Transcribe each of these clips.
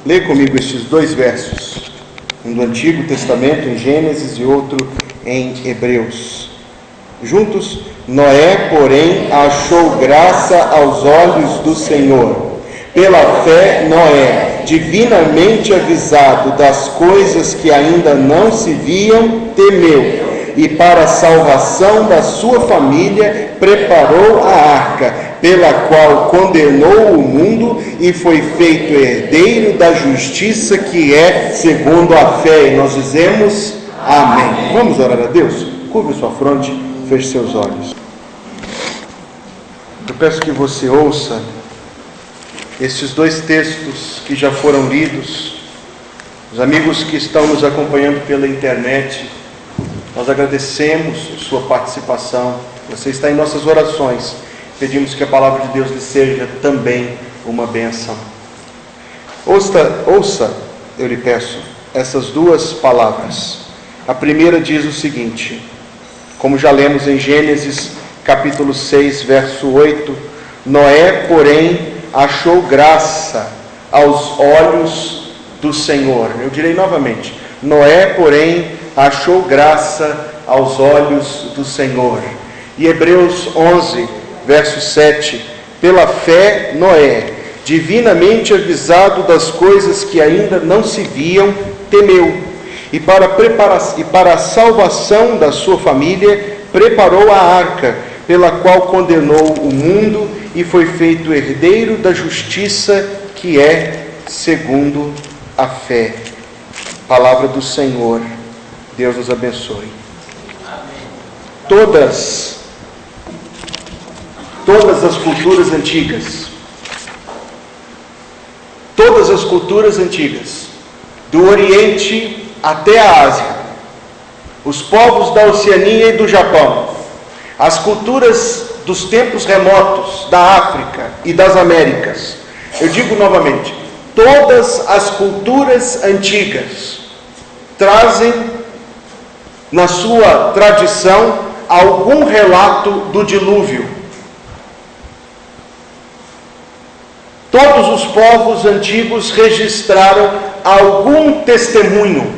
Leia comigo estes dois versos, um do Antigo Testamento em Gênesis e outro em Hebreus. Juntos: Noé, porém, achou graça aos olhos do Senhor. Pela fé, Noé, divinamente avisado das coisas que ainda não se viam, temeu, e para a salvação da sua família preparou a arca, pela qual condenou o mundo e foi feito herdeiro da justiça que é segundo a fé. E nós dizemos amém. Vamos orar a Deus? Curve sua fronte, feche seus olhos. Eu peço que você ouça estes dois textos que já foram lidos. Os amigos que estão nos acompanhando pela internet, nós agradecemos sua participação. Você está em nossas orações. Pedimos que a palavra de Deus lhe seja também uma bênção. Ouça, eu lhe peço, essas duas palavras. A primeira diz o seguinte, como já lemos em Gênesis capítulo 6, verso 8: Noé, porém, achou graça aos olhos do Senhor. Eu direi novamente: Noé, porém, achou graça aos olhos do Senhor. E Hebreus 11, verso 7: pela fé, Noé, divinamente avisado das coisas que ainda não se viam, temeu, e para a salvação da sua família preparou a arca, pela qual condenou o mundo e foi feito herdeiro da justiça que é segundo a fé. Palavra do Senhor. Deus nos abençoe. Todas as culturas antigas, do Oriente até a Ásia, os povos da Oceania e do Japão, as culturas dos tempos remotos da África e das Américas, eu digo novamente, todas as culturas antigas trazem na sua tradição algum relato do dilúvio. Todos os povos antigos registraram algum testemunho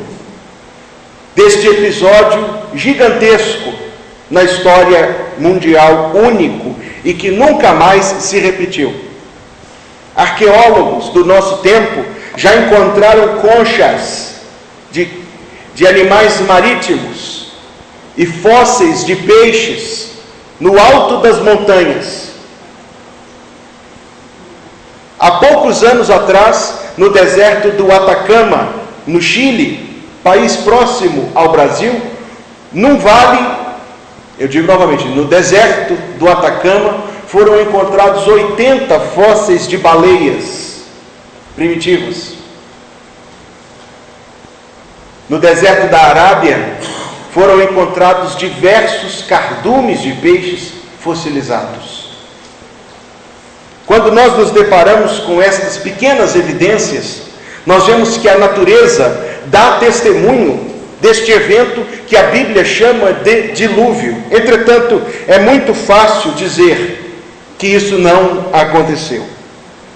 deste episódio gigantesco na história mundial, único e que nunca mais se repetiu. Arqueólogos do nosso tempo já encontraram conchas de animais marítimos e fósseis de peixes no alto das montanhas. Há poucos anos atrás, no deserto do Atacama, no Chile, país próximo ao Brasil, num vale, eu digo novamente, no deserto do Atacama, foram encontrados 80 fósseis de baleias primitivas. No deserto da Arábia, foram encontrados diversos cardumes de peixes fossilizados. Quando nós nos deparamos com estas pequenas evidências, nós vemos que a natureza dá testemunho deste evento que a Bíblia chama de dilúvio. Entretanto, é muito fácil dizer que isso não aconteceu.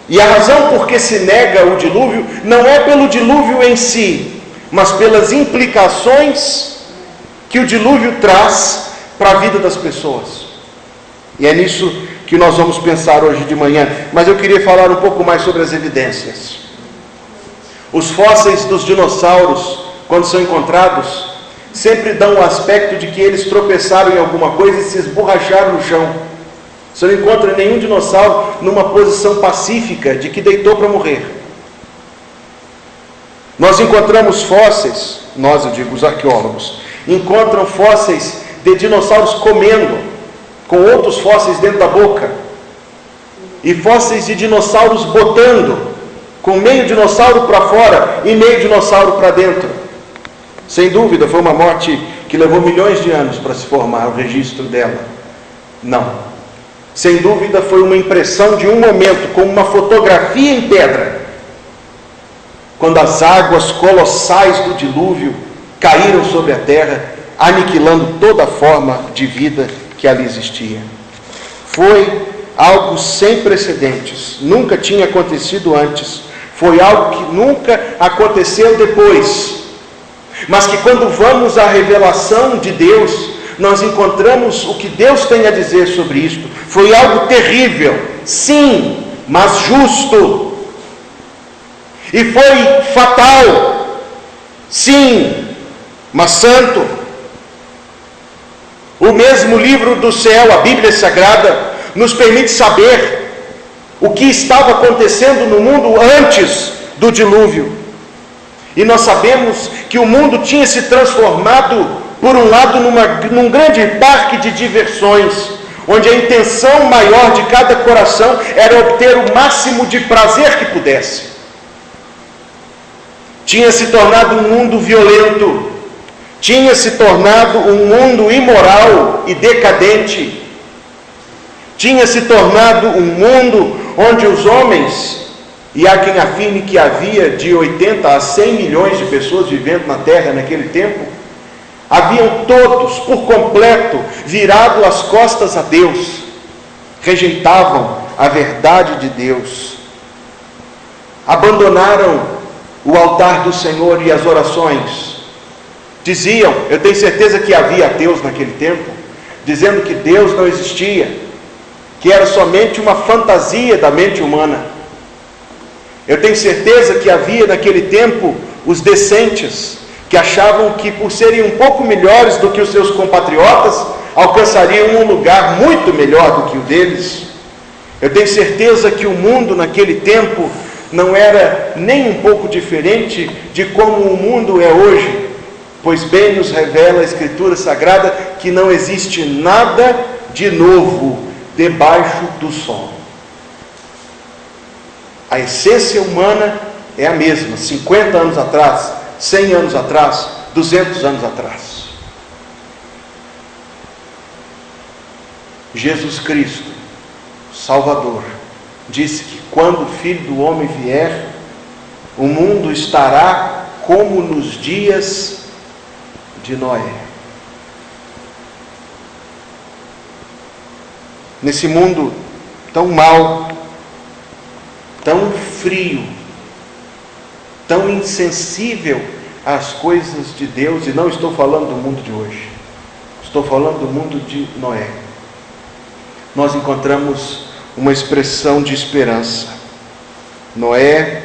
E a razão por que se nega o dilúvio não é pelo dilúvio em si, mas pelas implicações que o dilúvio traz para a vida das pessoas. E é nisso que nós vamos pensar hoje de manhã, mas eu queria falar um pouco mais sobre as evidências. Os fósseis dos dinossauros, quando são encontrados, sempre dão o aspecto de que eles tropeçaram em alguma coisa e se esborracharam no chão. Você não encontra nenhum dinossauro numa posição pacífica de que deitou para morrer. Nós encontramos fósseis, eu digo os arqueólogos, encontram fósseis de dinossauros comendo, com outros fósseis dentro da boca, e fósseis de dinossauros botando, com meio dinossauro para fora e meio dinossauro para dentro. Sem dúvida foi uma morte que levou milhões de anos para se formar o registro dela. Não. Sem dúvida foi uma impressão de um momento, como uma fotografia em pedra, quando as águas colossais do dilúvio caíram sobre a terra, aniquilando toda forma de vida que ali existia. Foi algo sem precedentes, nunca tinha acontecido antes, foi algo que nunca aconteceu depois, mas que quando vamos à revelação de Deus, nós encontramos o que Deus tem a dizer sobre isto. Foi algo terrível, sim, mas justo, e foi fatal, sim, mas santo. O mesmo livro do céu, a Bíblia Sagrada, nos permite saber o que estava acontecendo no mundo antes do dilúvio. E nós sabemos que o mundo tinha se transformado, por um lado, num grande parque de diversões, onde a intenção maior de cada coração era obter o máximo de prazer que pudesse. Tinha se tornado um mundo violento, tinha se tornado um mundo imoral e decadente, tinha se tornado um mundo onde os homens, e há quem afirme que havia de 80 a 100 milhões de pessoas vivendo na terra naquele tempo, haviam todos, por completo, virado as costas a Deus, rejeitavam a verdade de Deus, abandonaram o altar do Senhor e as orações. Diziam, eu tenho certeza que havia ateus naquele tempo, dizendo que Deus não existia, que era somente uma fantasia da mente humana. Eu tenho certeza que havia naquele tempo os decentes, que achavam que por serem um pouco melhores do que os seus compatriotas, alcançariam um lugar muito melhor do que o deles. Eu tenho certeza que o mundo naquele tempo não era nem um pouco diferente de como o mundo é hoje, pois bem nos revela a Escritura Sagrada que não existe nada de novo debaixo do sol. A essência humana é a mesma, 50 anos atrás, 100 anos atrás, 200 anos atrás. Jesus Cristo, Salvador, disse que quando o Filho do Homem vier, o mundo estará como nos dias de Noé. Nesse mundo tão mau, tão frio, tão insensível às coisas de Deus, e não estou falando do mundo de hoje, estou falando do mundo de Noé, nós encontramos uma expressão de esperança. Noé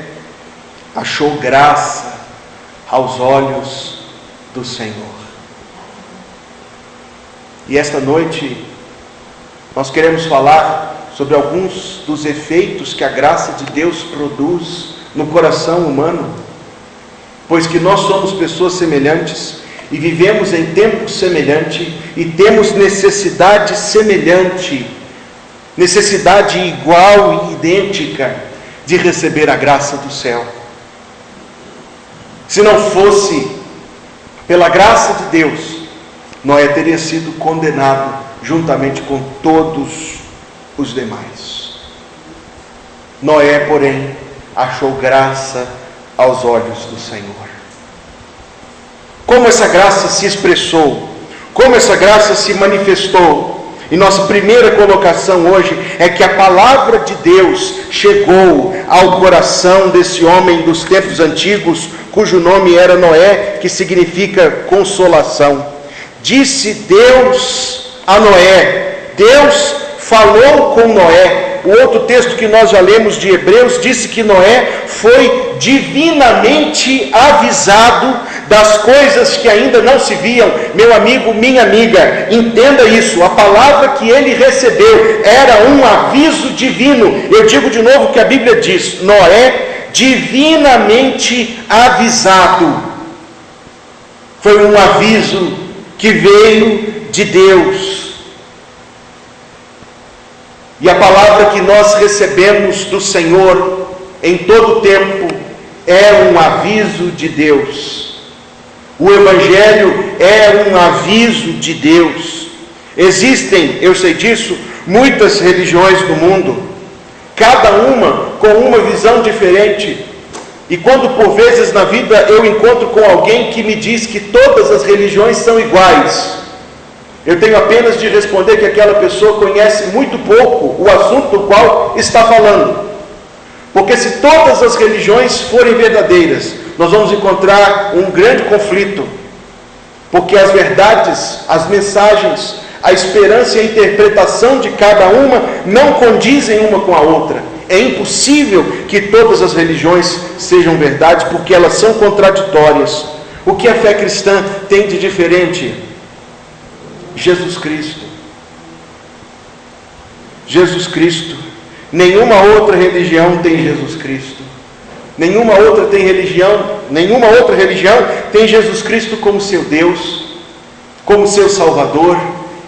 achou graça aos olhos do Senhor. E esta noite nós queremos falar sobre alguns dos efeitos que a graça de Deus produz no coração humano, pois que nós somos pessoas semelhantes e vivemos em tempo semelhante e temos necessidade semelhante, necessidade igual e idêntica de receber a graça do céu. Se não fosse pela graça de Deus, Noé teria sido condenado juntamente com todos os demais. Noé, porém, achou graça aos olhos do Senhor. Como essa graça se expressou? Como essa graça se manifestou? E nossa primeira colocação hoje é que a palavra de Deus chegou ao coração desse homem dos tempos antigos, cujo nome era Noé, que significa consolação. Disse Deus a Noé, Deus falou com Noé. O outro texto que nós já lemos de Hebreus disse que Noé foi divinamente avisado das coisas que ainda não se viam. Meu amigo, minha amiga, entenda isso, a palavra que ele recebeu era um aviso divino. Eu digo de novo que a Bíblia diz, Noé divinamente avisado. Foi um aviso que veio de Deus. E a palavra que nós recebemos do Senhor em todo o tempo é um aviso de Deus. O Evangelho é um aviso de Deus. Existem, eu sei disso, muitas religiões no mundo, cada uma com uma visão diferente. E quando por vezes na vida eu encontro com alguém que me diz que todas as religiões são iguais, Eu tenho apenas de responder que aquela pessoa conhece muito pouco o assunto do qual está falando. Porque se todas as religiões forem verdadeiras, nós vamos encontrar um grande conflito. Porque as verdades, as mensagens, a esperança e a interpretação de cada uma não condizem uma com a outra. É impossível que todas as religiões sejam verdade, porque elas são contraditórias. O que a fé cristã tem de diferente? Jesus Cristo. Jesus Cristo. Nenhuma outra religião tem Jesus Cristo. Nenhuma outra religião tem Jesus Cristo como seu Deus, como seu Salvador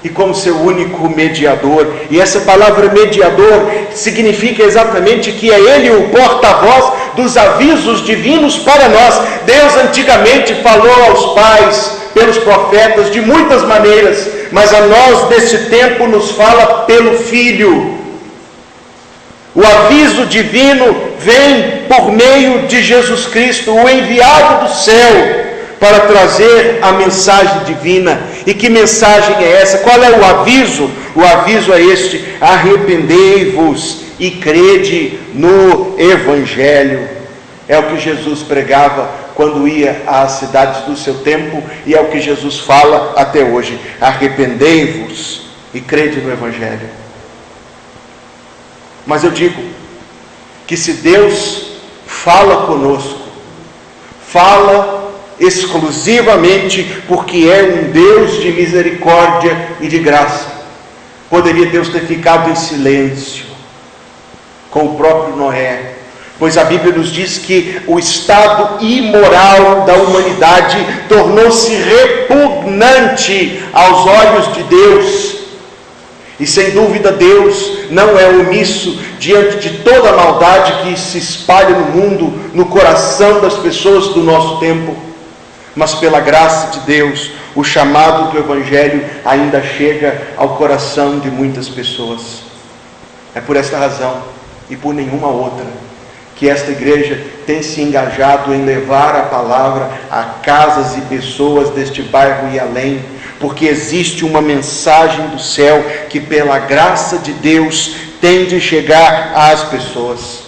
e como seu único mediador. E essa palavra mediador significa exatamente que é Ele o porta-voz dos avisos divinos para nós. Deus antigamente falou aos pais, pelos profetas, de muitas maneiras, mas a nós desse tempo nos fala pelo Filho. O aviso divino vem por meio de Jesus Cristo, o enviado do céu, para trazer a mensagem divina. E que mensagem é essa? Qual é o aviso? O aviso é este: arrependei-vos e crede no Evangelho. É o que Jesus pregava quando ia às cidades do seu tempo, e é o que Jesus fala até hoje: arrependei-vos e crede no Evangelho. Mas eu digo que se Deus fala conosco, fala exclusivamente porque é um Deus de misericórdia e de graça. Poderia Deus ter ficado em silêncio com o próprio Noé, pois a Bíblia nos diz que o estado imoral da humanidade tornou-se repugnante aos olhos de Deus. E sem dúvida Deus não é omisso diante de toda a maldade que se espalha no mundo, no coração das pessoas do nosso tempo. Mas pela graça de Deus, o chamado do Evangelho ainda chega ao coração de muitas pessoas. É por esta razão e por nenhuma outra que esta igreja tem se engajado em levar a palavra a casas e pessoas deste bairro e além, porque existe uma mensagem do céu que pela graça de Deus tem de chegar às pessoas.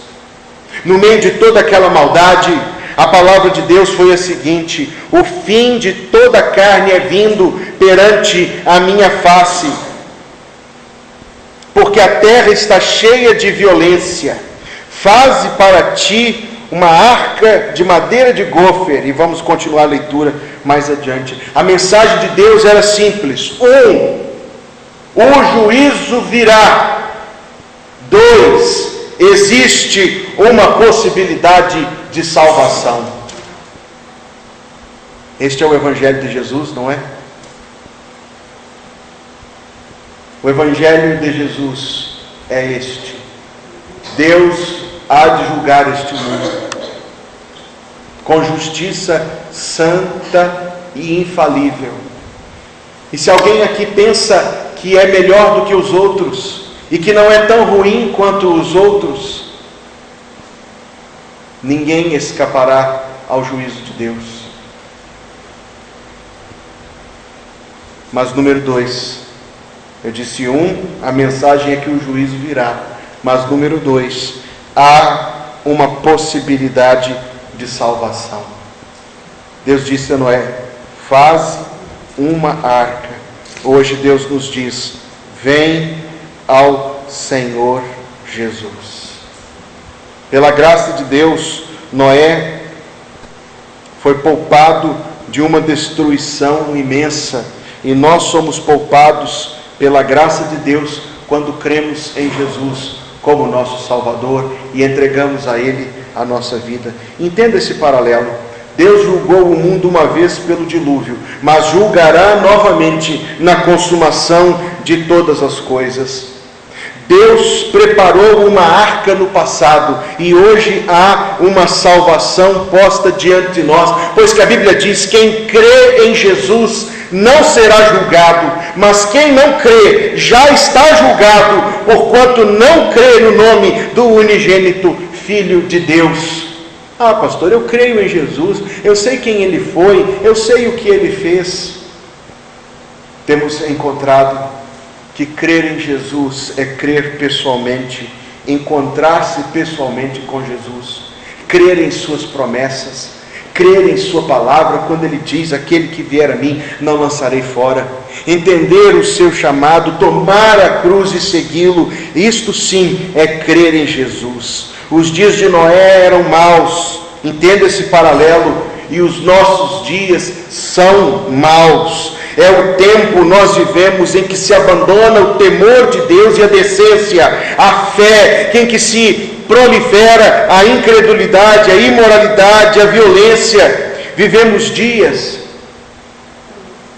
No meio de toda aquela maldade, a palavra de Deus foi a seguinte: o fim de toda a carne é vindo perante a minha face, porque a terra está cheia de violência. Faze para ti uma arca de madeira de gofer. E vamos continuar a leitura mais adiante. A mensagem de Deus era simples: 1. O juízo virá. 2. Existe uma possibilidade de salvação. Este é o Evangelho de Jesus, não é? O Evangelho de Jesus é este: Deus há de julgar este mundo com justiça santa e infalível. E se alguém aqui pensa que é melhor do que os outros e que não é tão ruim quanto os outros, ninguém escapará ao juízo de Deus. Mas número 2, eu disse 1, a mensagem é que o juízo virá. Mas número 2, há uma possibilidade de salvação. Deus disse a Noé: faze uma arca. Hoje Deus nos diz: vem ao Senhor Jesus. Pela graça de Deus, Noé foi poupado de uma destruição imensa, e nós somos poupados pela graça de Deus quando cremos em Jesus como nosso Salvador e entregamos a Ele a nossa vida. Entenda esse paralelo. Deus julgou o mundo uma vez pelo dilúvio, mas julgará novamente na consumação de todas as coisas. Deus preparou uma arca no passado e hoje há uma salvação posta diante de nós, pois que a Bíblia diz: quem crê em Jesus não será julgado, mas quem não crê já está julgado, porquanto não crê no nome do unigênito Filho de Deus. Ah, pastor, eu creio em Jesus, eu sei quem Ele foi, eu sei o que Ele fez. temos encontrado que crer em Jesus é crer pessoalmente, encontrar-se pessoalmente com Jesus, crer em suas promessas, crer em sua palavra, quando ele diz: aquele que vier a mim não lançarei fora. Entender o seu chamado, tomar a cruz e segui-lo, isto sim é crer em Jesus. Os dias de Noé eram maus, entenda esse paralelo, e os nossos dias são maus. É o tempo nós vivemos em que se abandona o temor de Deus e a decência, a fé, em que se prolifera a incredulidade, a imoralidade, a violência. Vivemos dias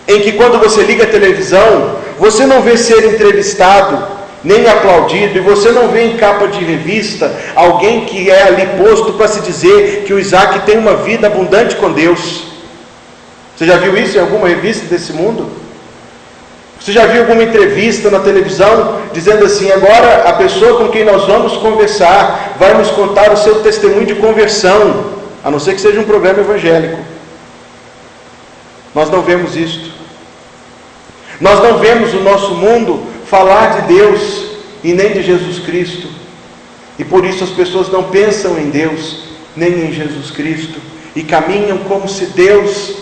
em que, quando você liga a televisão, você não vê ser entrevistado, nem aplaudido, e você não vê em capa de revista alguém que é ali posto para se dizer que o Isaac tem uma vida abundante com Deus. Você já viu isso em alguma revista desse mundo? Você já viu alguma entrevista na televisão dizendo assim: agora a pessoa com quem nós vamos conversar vai nos contar o seu testemunho de conversão, a não ser que seja um programa evangélico? Nós não vemos isto. Nós não vemos o nosso mundo falar de Deus e nem de Jesus Cristo, e por isso as pessoas não pensam em Deus nem em Jesus Cristo, e caminham como se Deus,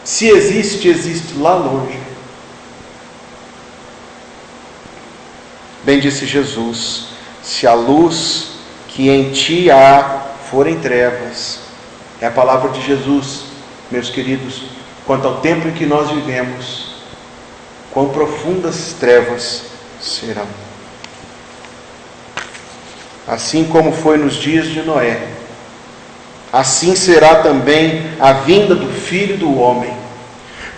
se existe, existe lá longe. Bem disse Jesus: se a luz que em ti há forem trevas. É a palavra de Jesus, meus queridos, quanto ao tempo em que nós vivemos. Quão profundas trevas serão. Assim como foi nos dias de Noé, assim será também a vinda do Filho do Homem.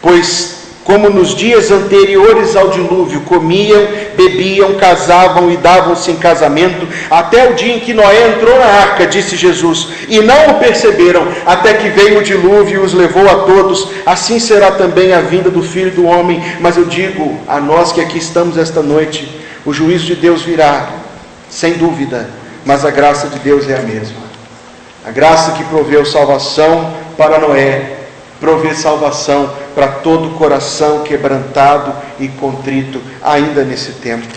Pois, como nos dias anteriores ao dilúvio, comiam, bebiam, casavam e davam-se em casamento, até o dia em que Noé entrou na arca, disse Jesus, e não o perceberam, até que veio o dilúvio e os levou a todos, assim será também a vinda do Filho do Homem. Mas eu digo a nós que aqui estamos esta noite, o juízo de Deus virá, sem dúvida, mas a graça de Deus é a mesma. A graça que proveu salvação para Noé, provê salvação para todo o coração quebrantado e contrito, ainda nesse tempo.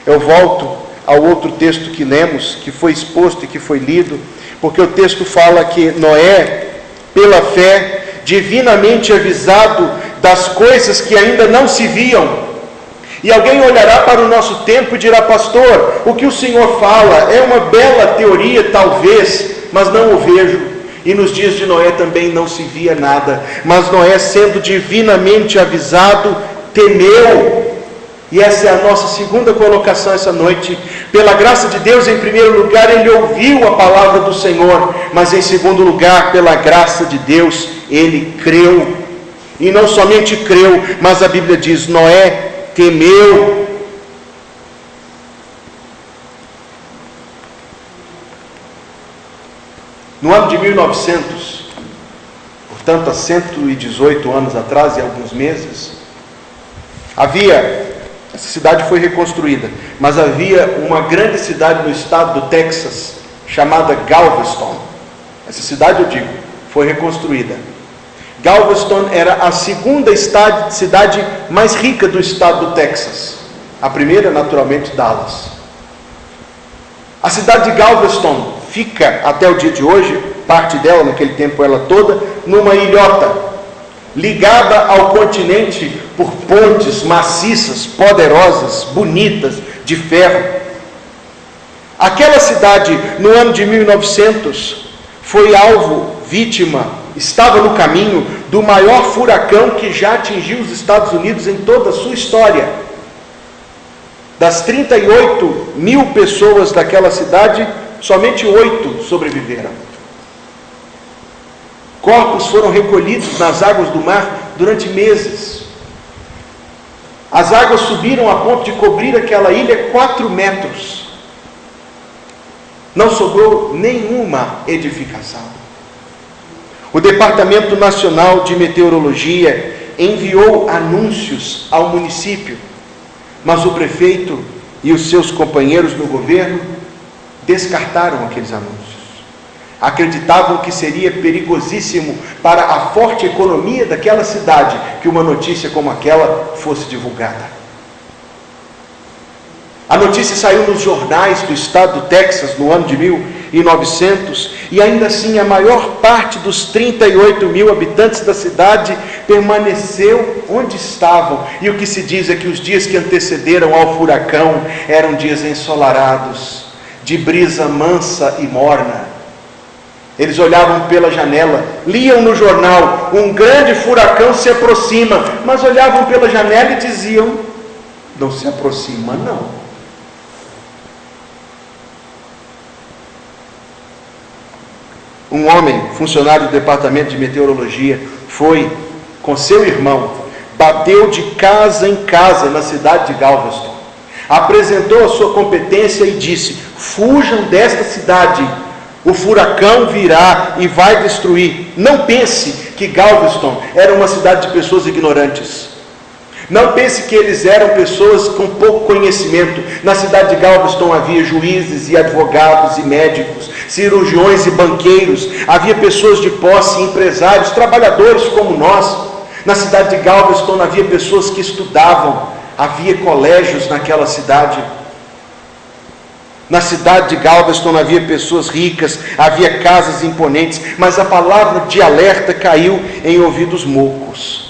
Eu volto ao outro texto que lemos, que foi exposto e que foi lido, porque o texto fala que Noé, pela fé, divinamente avisado das coisas que ainda não se viam. E alguém olhará para o nosso tempo e dirá: pastor, o que o senhor fala é uma bela teoria talvez, mas não o vejo. E nos dias de Noé também não se via nada, mas Noé, sendo divinamente avisado, temeu. E essa é a nossa segunda colocação essa noite. Pela graça de Deus, em primeiro lugar, ele ouviu a palavra do Senhor, mas em segundo lugar, pela graça de Deus, ele creu. E não somente creu, mas a Bíblia diz: Noé temeu. No ano de 1900, portanto há 118 anos atrás e alguns meses, essa cidade foi reconstruída, mas havia uma grande cidade no estado do Texas, chamada Galveston. Essa cidade, eu digo, foi reconstruída. Galveston era a segunda cidade mais rica do estado do Texas. A primeira, naturalmente, Dallas. A cidade de Galveston fica até o dia de hoje, parte dela, naquele tempo ela toda, numa ilhota, ligada ao continente por pontes maciças, poderosas, bonitas, de ferro. Aquela cidade, no ano de 1900, foi alvo, vítima, estava no caminho do maior furacão que já atingiu os Estados Unidos em toda a sua história. Das 38 mil pessoas daquela cidade, somente 8 sobreviveram. Corpos foram recolhidos nas águas do mar durante meses. As águas subiram a ponto de cobrir aquela ilha 4 metros. Não sobrou nenhuma edificação. O Departamento Nacional de Meteorologia enviou anúncios ao município, mas o prefeito e os seus companheiros no governo descartaram aqueles anúncios. acreditavam que seria perigosíssimo para a forte economia daquela cidade que uma notícia como aquela fosse divulgada. A notícia saiu nos jornais do estado do Texas no ano de 1900, e ainda assim a maior parte dos 38 mil habitantes da cidade permaneceu onde estavam. E o que se diz é que os dias que antecederam ao furacão eram dias ensolarados, de brisa mansa e morna. Eles olhavam pela janela, liam no jornal: um grande furacão se aproxima, mas olhavam pela janela e diziam: não se aproxima não. Um homem, funcionário do departamento de meteorologia, foi com seu irmão, bateu de casa em casa na cidade de Galveston, apresentou a sua competência e disse: fujam desta cidade, o furacão virá e vai destruir. Não pense que Galveston era uma cidade de pessoas ignorantes. Não pense que eles eram pessoas com pouco conhecimento. Na cidade de Galveston havia juízes e advogados e médicos, cirurgiões e banqueiros, havia pessoas de posse, empresários, trabalhadores como nós. Na cidade de Galveston havia pessoas que estudavam, havia colégios naquela cidade. Na cidade de Galveston havia pessoas ricas, havia casas imponentes, mas a palavra de alerta caiu em ouvidos moucos.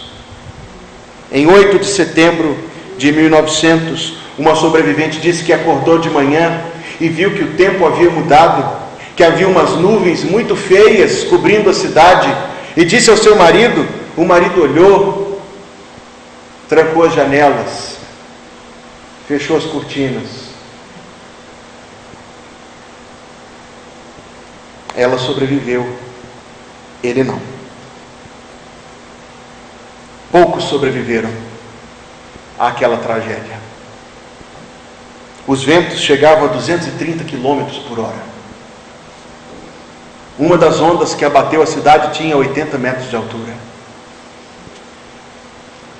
Em 8 de setembro de 1900, uma sobrevivente disse que acordou de manhã e viu que o tempo havia mudado, que havia umas nuvens muito feias cobrindo a cidade, e disse ao seu marido. O marido olhou, trancou as janelas, fechou as cortinas. Ela sobreviveu, ele não. Poucos sobreviveram àquela tragédia. Os ventos chegavam a 230 km por hora. Uma das ondas que abateu a cidade tinha 80 metros de altura.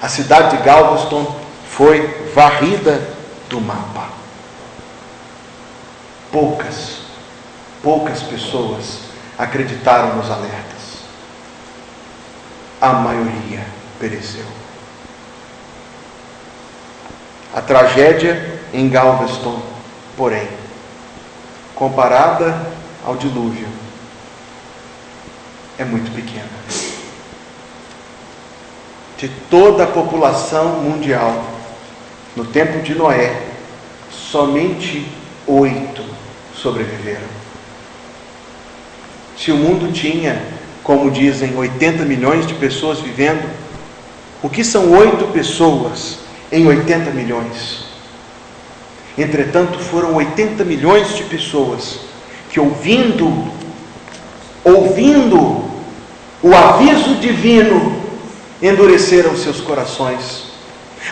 A cidade de Galveston foi varrida do mapa. Poucas pessoas acreditaram nos alertas. A maioria pereceu. A tragédia em Galveston, porém, comparada ao dilúvio, é muito pequena. De toda a população mundial, no tempo de Noé, somente 8 sobreviveram. Se o mundo tinha, como dizem, 80 milhões de pessoas vivendo, o que são 8 pessoas em 80 milhões? Entretanto, foram 80 milhões de pessoas que ouvindo o aviso divino, endureceram seus corações,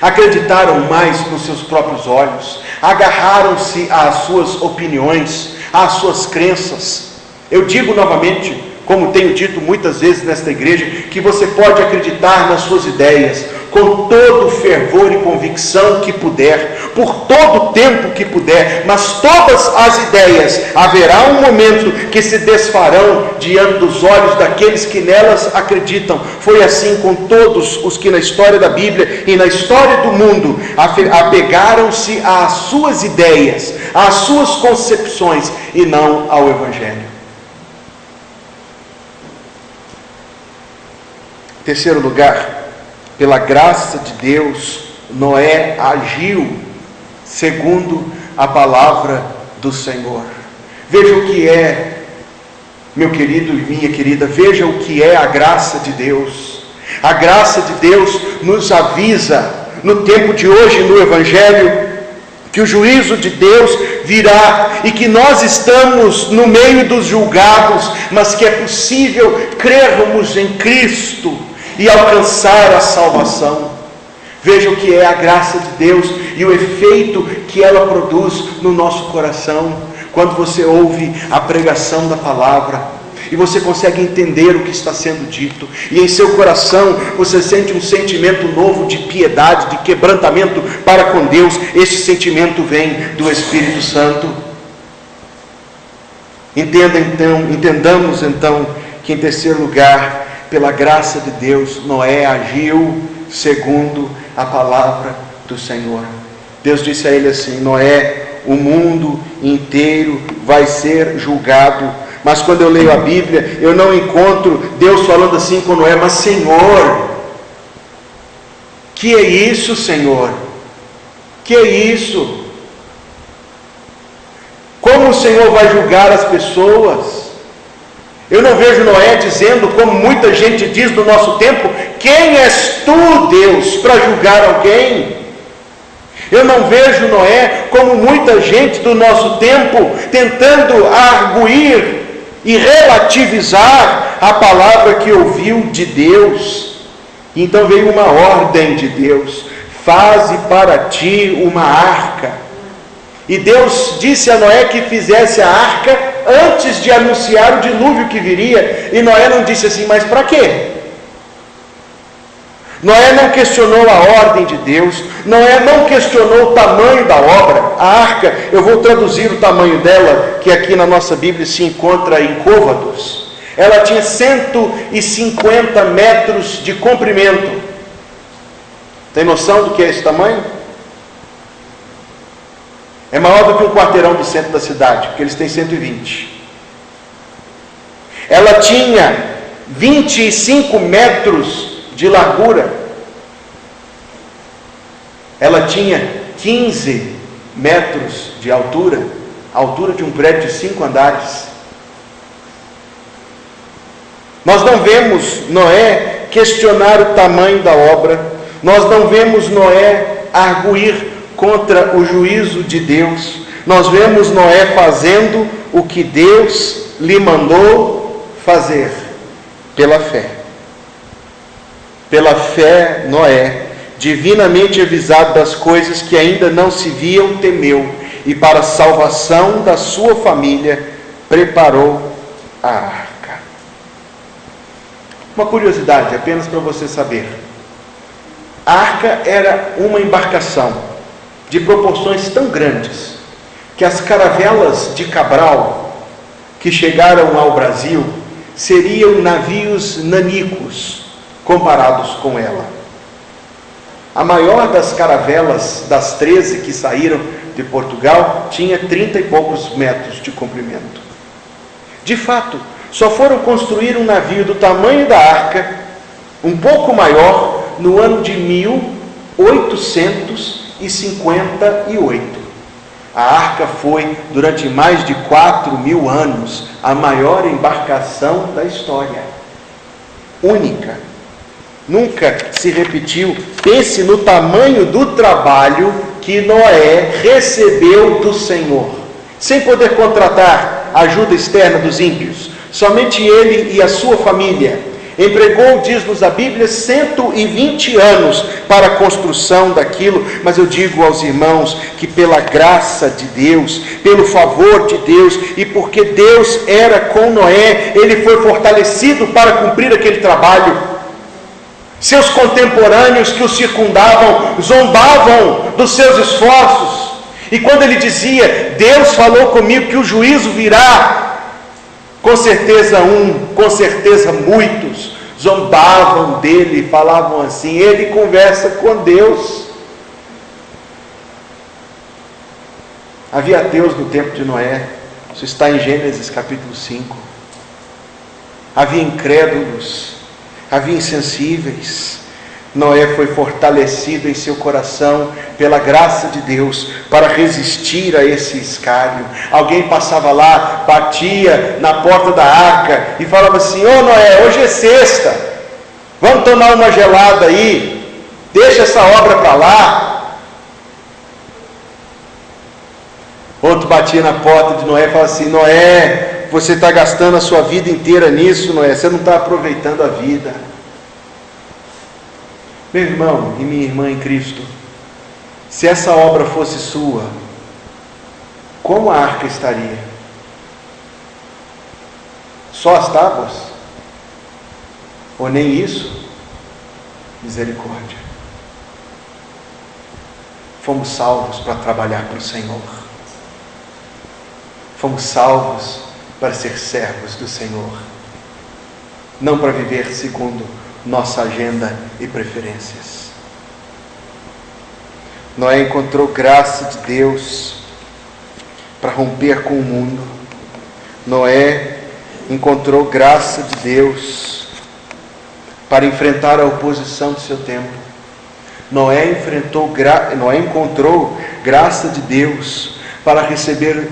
acreditaram mais nos seus próprios olhos, agarraram-se às suas opiniões, às suas crenças. Eu digo novamente, como tenho dito muitas vezes nesta igreja, que você pode acreditar nas suas ideias com todo o fervor e convicção que puder, por todo o tempo que puder, mas todas as ideias haverá um momento que se desfarão diante dos olhos daqueles que nelas acreditam. Foi assim com todos os que na história da Bíblia e na história do mundo apegaram-se às suas ideias, às suas concepções e não ao Evangelho. Em terceiro lugar, pela graça de Deus, Noé agiu segundo a palavra do Senhor. Veja o que é, meu querido e minha querida, veja o que é a graça de Deus. A graça de Deus nos avisa, no tempo de hoje, no Evangelho, que o juízo de Deus virá e que nós estamos no meio dos julgados, mas que é possível crermos em Cristo e alcançar a salvação. Veja o que é a graça de Deus e o efeito que ela produz no nosso coração, quando você ouve a pregação da palavra e você consegue entender o que está sendo dito, e em seu coração você sente um sentimento novo de piedade, de quebrantamento para com Deus. Este sentimento vem do Espírito Santo. Entendamos então que, em terceiro lugar, pela graça de Deus, Noé agiu segundo a palavra do Senhor. Deus disse a ele assim: Noé, o mundo inteiro vai ser julgado. Mas quando eu leio a Bíblia, eu não encontro Deus falando assim com Noé: mas Senhor, que é isso, Senhor? Que é isso? Como o Senhor vai julgar as pessoas? Eu não vejo Noé dizendo, como muita gente diz no nosso tempo: quem és tu, Deus, para julgar alguém? Eu não vejo Noé, como muita gente do nosso tempo, tentando arguir e relativizar a palavra que ouviu de Deus. Então veio uma ordem de Deus: faze para ti uma arca. E Deus disse a Noé que fizesse a arca antes de anunciar o dilúvio que viria. E Noé não disse assim: mas para quê? Noé não questionou a ordem de Deus. Noé não questionou o tamanho da obra. A arca, eu vou traduzir o tamanho dela, que aqui na nossa Bíblia se encontra em côvados. Ela tinha 150 metros de comprimento. Tem noção do que é esse tamanho? É maior do que um quarteirão do centro da cidade, porque eles têm 120. Ela tinha 25 metros de largura. Ela tinha 15 metros de altura, a altura de um prédio de 5 andares. Nós não vemos Noé questionar o tamanho da obra. Nós não vemos Noé arguir contra o juízo de Deus. Nós vemos Noé fazendo o que Deus lhe mandou fazer, pela fé. Pela fé, Noé, divinamente avisado das coisas que ainda não se viam, temeu, e para a salvação da sua família, preparou a arca. Uma curiosidade, apenas para você saber: a arca era uma embarcação de proporções tão grandes que as caravelas de Cabral que chegaram ao Brasil seriam navios nanicos comparados com ela. A maior das caravelas, das 13 que saíram de Portugal, tinha 30 e poucos metros de comprimento. De fato, só foram construir um navio do tamanho da arca, um pouco maior, no ano de 1858. A arca foi, durante mais de 4.000 anos, a maior embarcação da história. Única. Nunca se repetiu. Pense no tamanho do trabalho que Noé recebeu do Senhor, sem poder contratar ajuda externa dos ímpios. Somente ele e a sua família. Empregou, diz-nos a Bíblia, 120 anos para a construção daquilo. Mas eu digo aos irmãos que, pela graça de Deus, pelo favor de Deus, e porque Deus era com Noé, ele foi fortalecido para cumprir aquele trabalho. Seus contemporâneos que o circundavam zombavam dos seus esforços. E quando ele dizia: Deus falou comigo que o juízo virá, com certeza com certeza muitos zombavam dele e falavam assim: ele conversa com Deus. Havia ateus no tempo de Noé. Isso está em Gênesis capítulo 5. Havia incrédulos, havia insensíveis. Noé foi fortalecido em seu coração pela graça de Deus para resistir a esse escárnio. Alguém passava lá, batia na porta da arca e falava assim: ô Noé, hoje é sexta, vamos tomar uma gelada aí, deixa essa obra para lá. Outro batia na porta de Noé e falava assim: Noé, você está gastando a sua vida inteira nisso, Noé, você não está aproveitando a vida. Meu irmão e minha irmã em Cristo, se essa obra fosse sua, como a arca estaria? Só as tábuas? Ou nem isso? Misericórdia. Fomos salvos para trabalhar para o Senhor. Fomos salvos para ser servos do Senhor, não para viver segundo nossa agenda e preferências. Noé encontrou graça de Deus para romper com o mundo. Noé encontrou graça de Deus para enfrentar a oposição do seu tempo. Noé encontrou graça de Deus para receber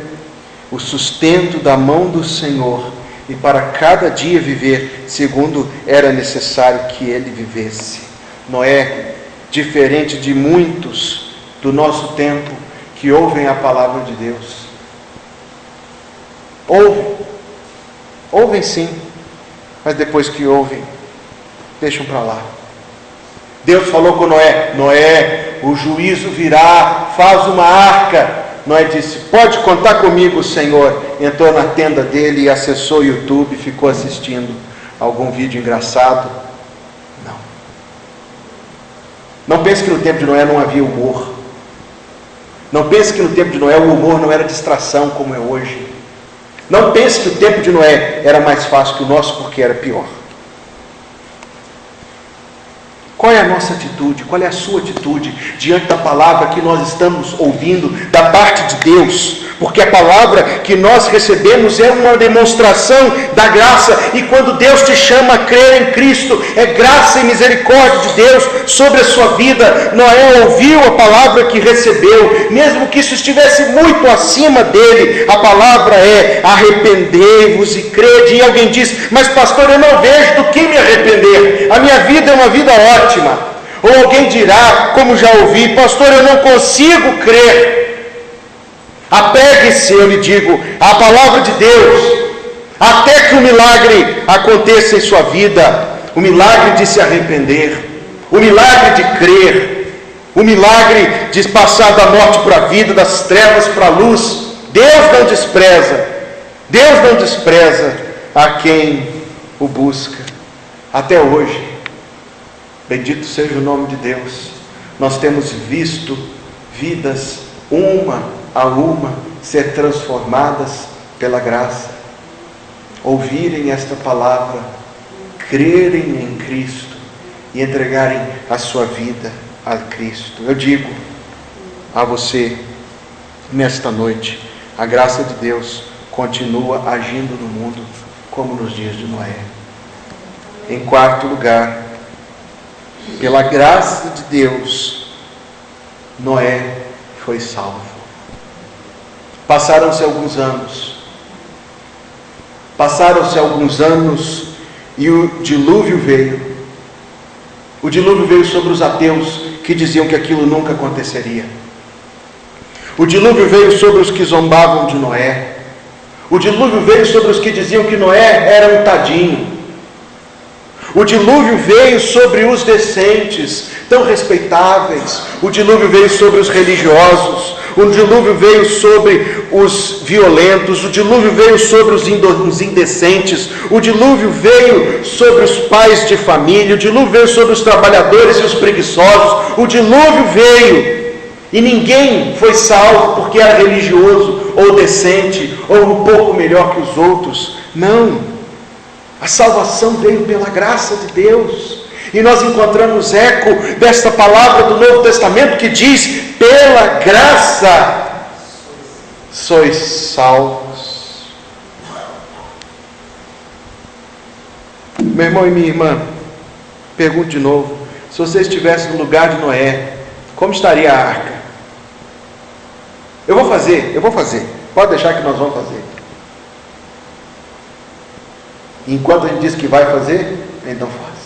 o sustento da mão do Senhor e para cada dia viver segundo era necessário que ele vivesse. Noé, diferente de muitos do nosso tempo que ouvem a palavra de Deus, ouvem sim, mas depois que ouvem, deixam para lá. Deus falou com Noé: Noé, o juízo virá, faz uma arca. Noé disse: pode contar comigo, Senhor. Entrou na tenda dele e acessou o YouTube, ficou assistindo algum vídeo engraçado. Não pense que no tempo de Noé não havia humor. Não pense que no tempo de Noé o humor não era distração como é hoje. Não pense que o tempo de Noé era mais fácil que o nosso, porque era pior. Qual é a nossa atitude? Qual é a sua atitude diante da palavra que nós estamos ouvindo da parte de Deus? Porque a palavra que nós recebemos é uma demonstração da graça, e quando Deus te chama a crer em Cristo, é graça e misericórdia de Deus sobre a sua vida. Noé ouviu a palavra que recebeu, mesmo que isso estivesse muito acima dele. A palavra é: arrependei-vos e crede. E alguém diz: mas pastor, eu não vejo do que me arrepender, a minha vida é uma vida ótima. Ou alguém dirá, como já ouvi: pastor, eu não consigo crer. Apegue-se, eu lhe digo, à palavra de Deus, até que o milagre aconteça em sua vida. O milagre de se arrepender, o milagre de crer, o milagre de passar da morte para a vida, das trevas para a luz. Deus não despreza a quem o busca. Até hoje, bendito seja o nome de Deus, nós temos visto vidas uma a uma ser transformadas pela graça, ouvirem esta palavra, crerem em Cristo e entregarem a sua vida a Cristo. Eu digo a você nesta noite: a graça de Deus continua agindo no mundo como nos dias de Noé. Em quarto lugar, pela graça de Deus, Noé foi salvo. Passaram-se alguns anos e o dilúvio veio. O dilúvio veio sobre os ateus que diziam que aquilo nunca aconteceria. O dilúvio veio sobre os que zombavam de Noé. O dilúvio veio sobre os que diziam que Noé era um tadinho. O dilúvio veio sobre os decentes, tão respeitáveis. O dilúvio veio sobre os religiosos. O dilúvio veio sobre os violentos. O dilúvio veio sobre os indecentes. O dilúvio veio sobre os pais de família. O dilúvio veio sobre os trabalhadores e os preguiçosos. O dilúvio veio, e ninguém foi salvo porque era religioso ou decente ou um pouco melhor que os outros. Não, a salvação veio pela graça de Deus. E nós encontramos eco desta palavra do Novo Testamento que diz: pela graça sois salvos. Meu irmão e minha irmã, pergunto de novo: se você estivesse no lugar de Noé, como estaria a arca? Eu vou fazer, pode deixar que nós vamos fazer. Enquanto a gente diz que vai fazer, então faz.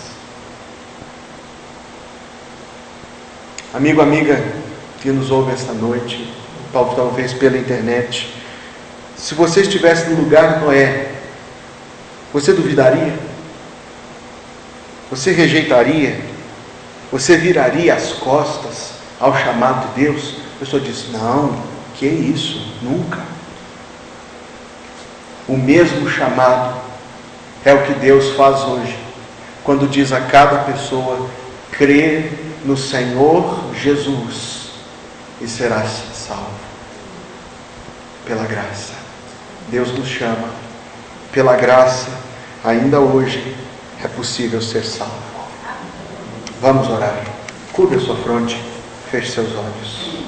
Amigo, amiga que nos ouve esta noite, talvez pela internet, se você estivesse no lugar de Noé, você duvidaria? Você rejeitaria? Você viraria as costas ao chamado de Deus? A pessoa diz: não, que isso, nunca. O mesmo chamado é o que Deus faz hoje, quando diz a cada pessoa: crê no Senhor Jesus e serás salvo. Pela graça, Deus nos chama pela graça, ainda hoje é possível ser salvo. Vamos orar. Curve a sua fronte, feche seus olhos.